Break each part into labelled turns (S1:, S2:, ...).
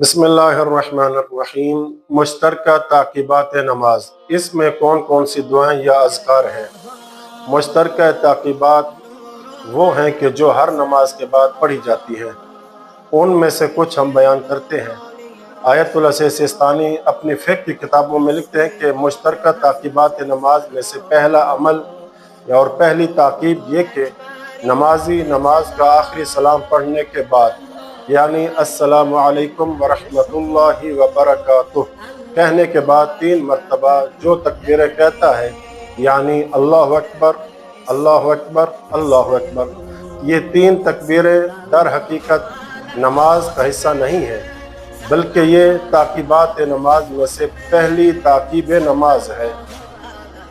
S1: बिस्मिल्लाहिर्रहमानिर्रहीम। मुश्तरका ताक़ीबात नमाज, इसमें कौन कौन सी दुआएं या अज़कार हैं? मुश्तरका ताक़ीबात वो हैं कि जो हर नमाज के बाद पढ़ी जाती हैं। उनमें से कुछ हम बयान करते हैं। आयतुल अज़ीज़ सिस्तानी अपनी फ़िक़्ह की किताबों में लिखते हैं कि मुश्तरका ताक़ीबात नमाज में से पहला अमल और पहली ताक़ीब ये कि नमाजी नमाज का आखिरी सलाम पढ़ने के बाद यानी अस्सलामु अलैकुम व रहमतुल्लाहि व बरकातुह कहने के बाद 3 मरतबा जो तकबीरें कहता है यानी अल्लाहु अकबर अल्लाहु अकबर अल्लाहु अकबर, ये 3 तकबीरें दर हकीकत नमाज का हिस्सा नहीं है, बल्कि ये ताक़ीबात नमाज में से पहली ताक़ीब नमाज है।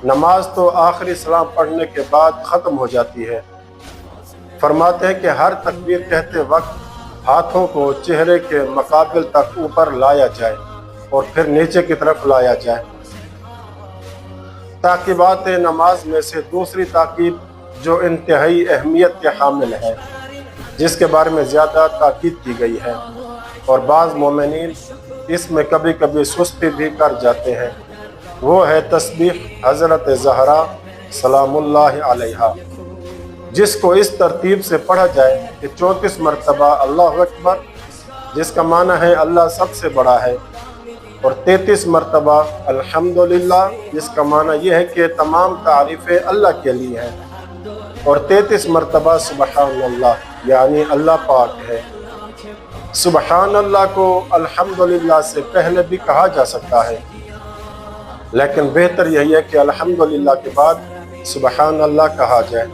S1: नमाज तो आखिरी सलाम पढ़ने के बाद ख़त्म हो जाती है। फरमाते हैं कि हर तकबीर कहते वक्त हाथों को चेहरे के मुकाबिल तक ऊपर लाया जाए और फिर नीचे की तरफ लाया जाए। ताक़ीबात नमाज में से दूसरी ताक़ीब जो इंतहाई अहमियत के हामिल है, जिसके बारे में ज़्यादा ताकीद की गई है और बाज़ मोमिनीन इसमें कभी कभी सुस्ती भी कर जाते हैं, वो है तस्बीह हज़रत ज़हरा सलामुल्लाहि अलैहा, जिसको इस तरतीब से पढ़ा जाए कि 34 मरतबा अल्लाहु अकबर, जिसका माना है अल्लाह सबसे बड़ा है, और 33 मरतबा अल्हम्दुलिल्लाह, जिसका माना यह है कि तमाम तारीफ़ें अल्लाह के लिए हैं, और 33 मरतबा सुबहानल्लाह, यानी अल्लाह पाक है। सुबहानल्लाह को अल्हम्दुलिल्लाह से पहले भी कहा जा सकता है, लेकिन बेहतर यही है कि अल्हम्दुलिल्लाह के बाद सुबहानल्लाह कहा जाए।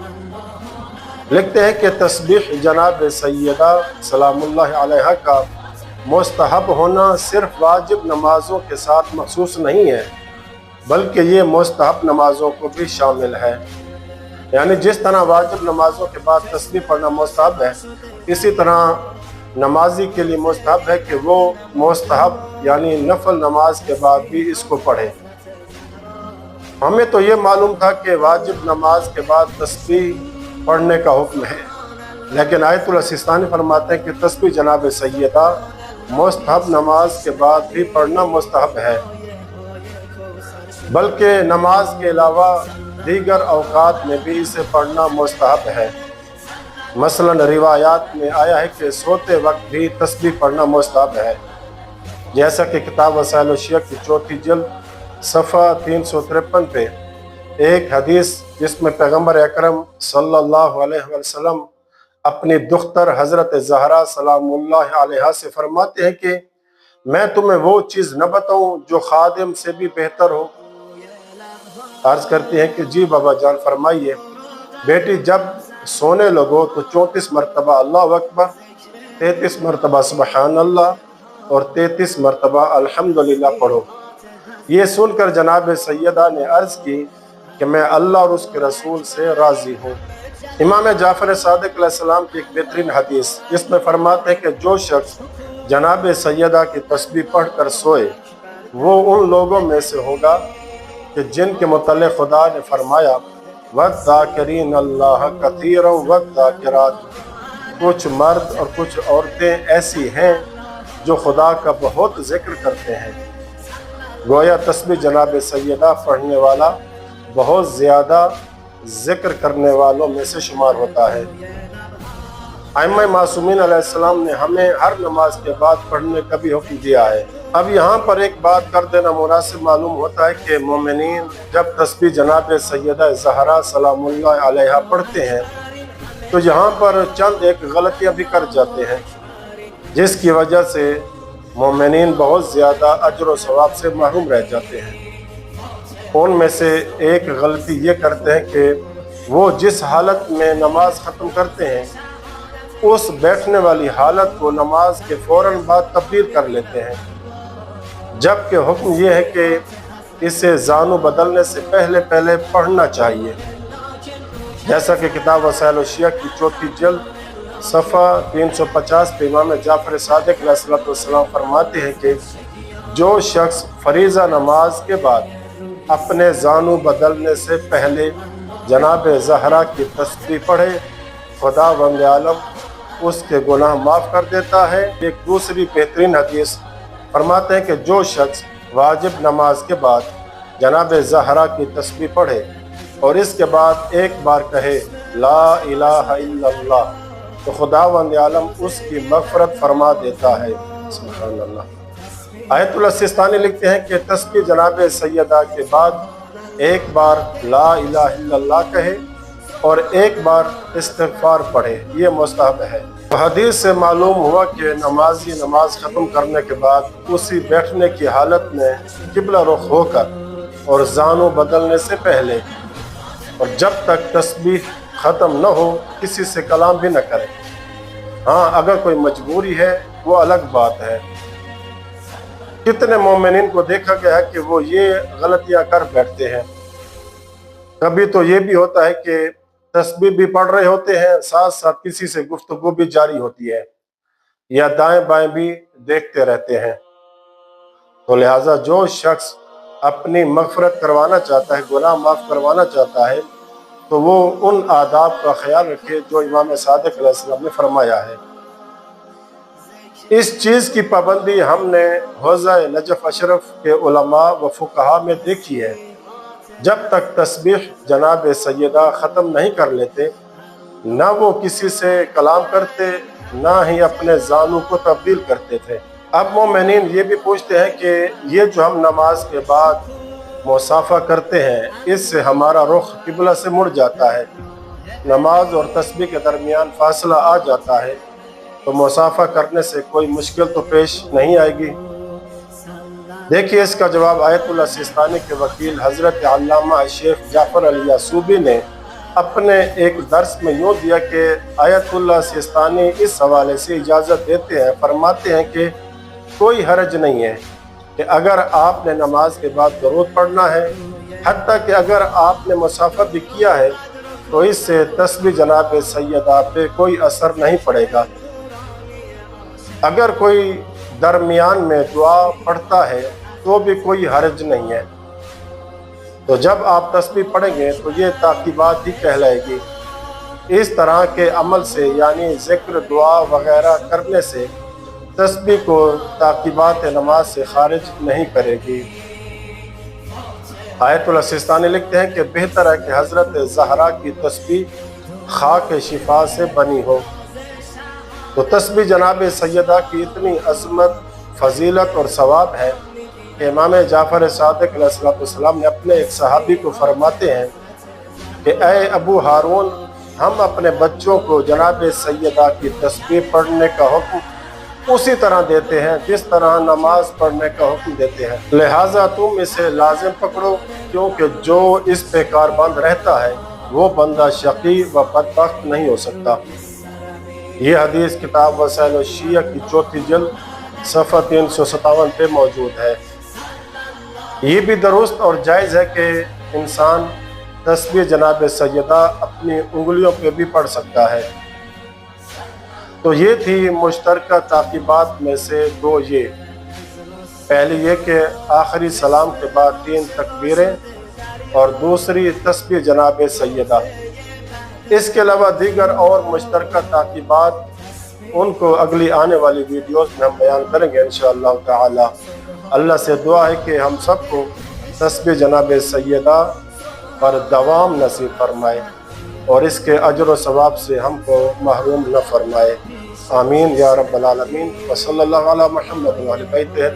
S1: लिखते हैं कि तस्बीह जनाब सैयदा सलामुल्लाह अलैहा का मुस्तहब होना सिर्फ वाजिब नमाजों के साथ मखसूस नहीं है, बल्कि ये मुस्तहब नमाजों को भी शामिल है। यानी जिस तरह वाजिब नमाजों के बाद तस्बीह पढ़ना मुस्तहब है, इसी तरह नमाजी के लिए मुस्तहब है कि वो मुस्तहब यानी नफल नमाज के बाद भी इसको पढ़े। हमें तो ये मालूम था कि वाजिब नमाज के बाद तस्बीह पढ़ने का हुक्म है, लेकिन आयतुल सिस्तानी फरमाते हैं कि तस्बीह जनाब सैयदा मुस्तहब नमाज के बाद भी पढ़ना मुस्तहब है, बल्कि नमाज के अलावा दीगर औकात में भी इसे पढ़ना मुस्तहब है। मसलन रिवायात में आया है कि सोते वक्त भी तस्बीह पढ़ना मुस्तहब है, जैसा कि किताब वसाइल शिया की 4थी जिल्द सफ़ा 353 पे एक हदीस जिसमें पैगम्बर अकरम सल्लल्लाहु अलैहि वसल्लम अपनी दुख्तर हज़रत ज़हरा सलामुल्लाह अलैहा से फरमाते हैं कि मैं तुम्हें वो चीज़ न बताऊं जो खादिम से भी बेहतर हो। अर्ज़ करती हैं कि जी बाबा जान, फरमाइए। बेटी, जब सोने लगो तो 34 मरतबा अल्लाहु अकबर, 33 मरतबा सुबहानल्लाह और 33 मरतबा अल्हम्दुलिल्लाह पढ़ो। ये सुनकर जनाब सैयदा ने अर्ज़ की कि मैं अल्लाह और उसके रसूल से राज़ी हूँ। इमाम जाफ़र सादिक़ अलैहिस्सलाम की एक बेहतरीन हदीस, इसमें फरमाते हैं कि जो शख्स जनाब सैयदा की तस्बीह पढ़ कर सोए, वो उन लोगों में से होगा कि जिनके मुतल्लिक़ खुदा ने फरमाया वज़्ज़ाकिरीन अल्लाह कसीरन वज़्ज़ाकिरात, कुछ मर्द और कुछ औरतें ऐसी हैं जो खुदा का बहुत ज़िक्र करते हैं। गोया तस्बीह जनाब सैयदा पढ़ने वाला बहुत ज़्यादा ज़िक्र करने वालों में से शुमार होता है। अइम्मा मासूमीन अलैहिस्सलाम ने हमें हर नमाज के बाद पढ़ने का भी हुक्म दिया है। अब यहाँ पर एक बात कर देना मुनासिब मालूम होता है कि मोमिनीन जब तस्बीह जनाब सैयदा ज़हरा सलामुल्लाह अलैहा पढ़ते हैं तो यहाँ पर चंद एक गलतियाँ भी कर जाते हैं, जिसकी वजह से मोमिनीन बहुत ज़्यादा अजर व सवाब से महरूम रह जाते हैं। उनमें से एक गलती ये करते हैं कि वो जिस हालत में नमाज ख़त्म करते हैं, उस बैठने वाली हालत को नमाज के फ़ौरन बाद तब्दील कर लेते हैं, जबकि हुक्म ये है कि इसे ज़ानू बदलने से पहले पहले पढ़ना चाहिए। जैसा कि किताब वसाइल शिया की 4थी जिल्द सफ़ा 350 पे इमाम जाफ़र सादिक़ अलैहिस्सलाम फरमाते हैं कि जो शख्स फरीज़ा नमाज के बाद अपने ज़ानू बदलने से पहले जनाब ज़हरा की तस्बीह पढ़े, खुदा वंग आलम उसके गुनाह माफ़ कर देता है। एक दूसरी बेहतरीन हदीस फरमाते हैं कि जो शख्स वाजिब नमाज के बाद जनाब ज़हरा की तस्बीह पढ़े और इसके बाद एक बार कहे ला इलाहा इल्लल्लाह तो खुदावंद आलम उसकी मग़फ़रत फरमा देता है। सुभान अल्लाह। आयतुल्लाह सिस्तानी लिखते हैं कि तस्बीह जनाब सैयदा के बाद एक बार ला इलाहा इल्लल्लाह कहे और एक बार इस्तिग़फ़ार पढ़े, ये मुस्तहब है। तो हदीस से मालूम हुआ कि नमाजी नमाज ख़त्म करने के बाद उसी बैठने की हालत में किबला रुख होकर और ज़ानू बदलने से पहले और जब तक तस्बीह ख़त्म न हो किसी से कलाम भी न करे। हाँ, अगर कोई मजबूरी है वो अलग बात है। कितने मोमिनीन को देखा गया है कि वो ये गलतियाँ कर बैठते हैं। कभी तो ये भी होता है कि तस्बीह भी पढ़ रहे होते हैं, साथ साथ किसी से गुफ्तगू भी जारी होती है या दाएं बाएं भी देखते रहते हैं। तो लिहाजा जो शख्स अपनी मग़फ़रत करवाना चाहता है, गुनाह माफ़ करवाना चाहता है, तो वो उन आदाब का ख्याल रखे जो इमाम सादिक़ अलैहिस्सलाम ने फरमाया है। इस चीज़ की पाबंदी हमने हौज़ा नजफ़ अशरफ के उलमा व फुक़हा में देखी है। जब तक तस्बीह जनाब सैयदा ख़त्म नहीं कर लेते, ना वो किसी से कलाम करते, ना ही अपने जानू को तब्दील करते थे। अब मोमिनीन ये भी पूछते हैं कि ये जो हम नमाज के बाद मुसाफ़ा करते हैं, इससे हमारा रुख किबला से मुड़ जाता है, नमाज और तस्बीह के दरमियान फासला आ जाता है, तो मुसाफ़ा करने से कोई मुश्किल तो पेश नहीं आएगी। देखिए इसका जवाब आयतुल्लाह सिस्तानी के वकील हज़रत अल्लामा शेख जाफ़र अली यासूबी ने अपने एक दर्स में यूँ दिया कि आयतुल्लाह सिस्तानी इस हवाले से इजाज़त देते हैं, फरमाते हैं कि कोई हर्ज नहीं है कि अगर आपने नमाज के बाद दरूद पढ़ना है, हत्ता कि अगर आपने मुसाफ़ा भी किया है तो इससे तस्बीह जनाब सैयदा पे कोई असर नहीं पड़ेगा। अगर कोई दरमियान में दुआ पढ़ता है तो भी कोई हर्ज नहीं है। तो जब आप तस्बीह पढ़ेंगे तो ये ताक़ीबात ही कहलाएगी। इस तरह के अमल से यानी ज़िक्र, दुआ वग़ैरह करने से तस्बीह को ताक़ीबात नमाज से खारिज नहीं करेगी। आयतुल्लाह सिस्तानी लिखते हैं कि बेहतर है कि हज़रत ज़हरा की तस्बीह खाक शिफा से बनी हो। तो तस्बीह जनाब सैयदा की इतनी अज़मत, फजीलत और सवाब है कि इमाम जाफ़र सादिक़ अलैहिस्सलाम ने अपने एक सहाबी को फरमाते हैं कि ऐ अबू हारून, हम अपने बच्चों को जनाब सैयदा की तस्बीह पढ़ने का हुक्म उसी तरह देते हैं जिस तरह नमाज पढ़ने का हुक्म देते हैं, लिहाजा तुम इसे लाजिम पकड़ो, क्योंकि जो इस पे कारबंद रहता है वो बंदा शकी व बदबख्त नहीं हो सकता। ये हदीस किताब वसाइल शिया की 4थी जिल्द सफ़ा 357 पे मौजूद है। ये भी दुरुस्त और जायज़ है कि इंसान तस्बीह जनाब सैयदा अपनी उंगलियों पे भी पढ़ सकता है। तो ये थी मुश्तरका ताक़ीबात में से दो। ये पहली ये कि आखिरी सलाम के बाद 3 तकबीरें और दूसरी तस्बीह जनाब सैयदा। इसके अलावा दीगर और मुश्तरका ताक़ीबात उनको अगली आने वाली वीडियोस में हम बयान करेंगे इंशाअल्लाह ताला। अल्लाह से दुआ है कि हम सबको तस्बीह जनाब सैयदा पर दवाम नसीब फरमाए और इसके अजर व सवाब से हमको महरूम न फरमाए। आमीन या रब्बल आलमीन। व सल्लल्लाहु अला मुहम्मद व अली बैतिही।